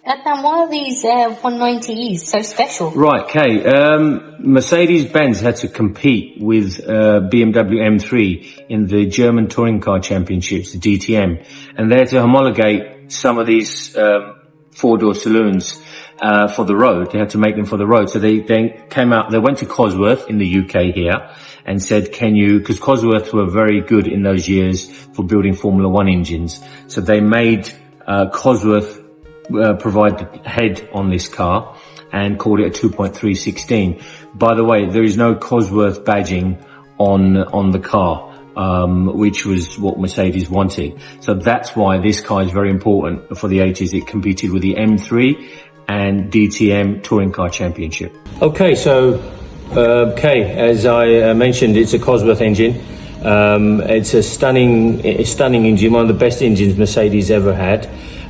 Adnan, why are these 190Es so special? Right, Kay. Mercedes-Benz had to compete with BMW M3 in the German Touring Car Championships, the DTM, and they had to homologate some of these four-door saloons for the road. They had to make them for the road. So they came out, they went to Cosworth in the UK here and said, can you, because Cosworth were very good in those years for building Formula One engines. So they made Cosworth provide the head on this car and called it a 2.316. By the way, there is no Cosworth badging on the car, which was what Mercedes wanted. So that's why this car is very important for the 80s. It competed with the M3 and DTM Touring Car Championship. Okay, so Kay, as I mentioned, it's a Cosworth engine. It's a stunning engine, one of the best engines Mercedes ever had.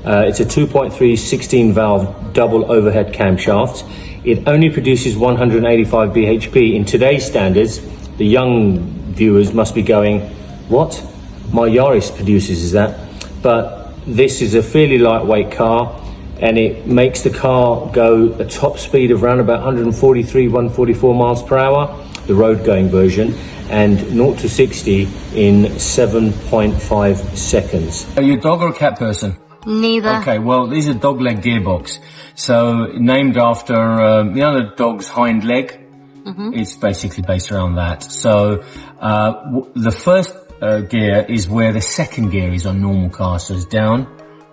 It's a 2.3 16-valve double overhead camshaft. It only produces 185 bhp. In today's standards, the young viewers must be going, what? My Yaris produces that. But this is a fairly lightweight car, and it makes the car go a top speed of around about 143, 144 miles per hour, the road-going version, and 0 to 60 in 7.5 seconds. Are you a dog or a cat person? Neither. Okay, well, these are dog-leg gearbox. So, named after, the dog's hind leg. It's basically based around that. So, the first gear is where the second gear is on normal cars. So it's down,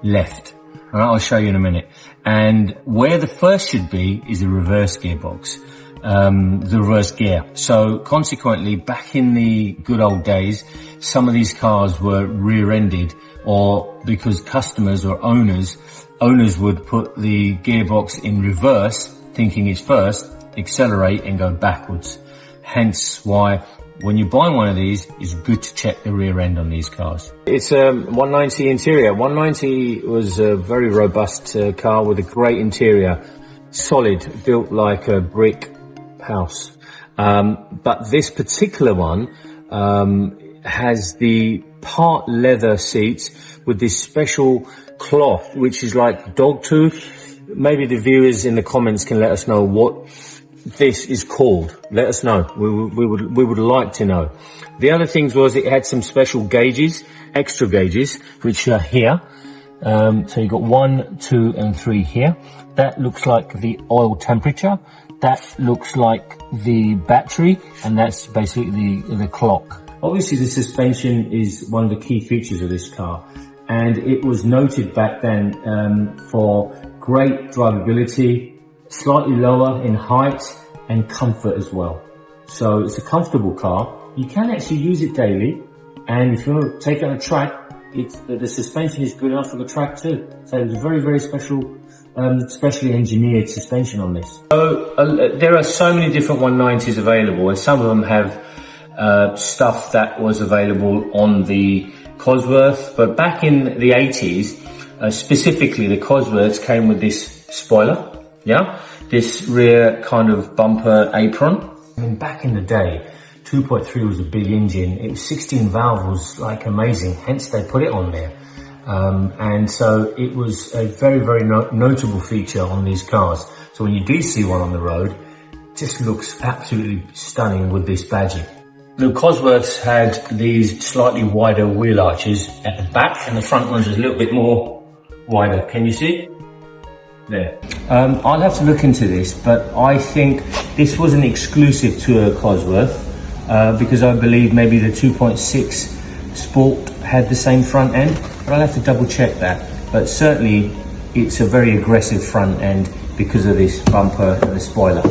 left. All right, I'll show you in a minute. And where the first should be is the reverse gearbox, the reverse gear. So consequently, back in the good old days, some of these cars were rear-ended, or because customers or owners would put the gearbox in reverse, thinking it's first, accelerate and go backwards. Hence why when you buy one of these, it's good to check the rear end on these cars. It's a 190 interior. 190 was a very robust car with a great interior, solid, built like a brick house. But this particular one has the part leather seats with this special cloth, which is like dog tooth. Maybe the viewers in the comments can let us know what this is called. Let us know. We would like to know. The other things was it had some special gauges, extra gauges, which are here. So you got 1, 2, and 3 here. That looks like the oil temperature. That looks like the battery, and that's basically the clock. Obviously, the suspension is one of the key features of this car, and it was noted back then for great drivability, slightly lower in height and comfort as well. So it's a comfortable car. You can actually use it daily, and if you want to take it on a track, the suspension is good enough for the track too. So it's a very, very special, specially engineered suspension on this. So there are so many different 190s available, and some of them have stuff that was available on the Cosworth, but back in the 80s, specifically the Cosworths came with this spoiler, this rear kind of bumper apron. I mean, back in the day, 2.3 was a big engine. It was 16 valve was like amazing, hence they put it on there. And so it was a very, very notable feature on these cars. So when you do see one on the road, it just looks absolutely stunning with this badging. The Cosworths had these slightly wider wheel arches at the back, and the front ones was a little bit more wider. Can you see? There. I'll have to look into this, but I think this wasn't exclusive to a Cosworth, because I believe maybe the 2.6 Sport had the same front end, but I'll have to double check that. But certainly it's a very aggressive front end because of this bumper and the spoiler.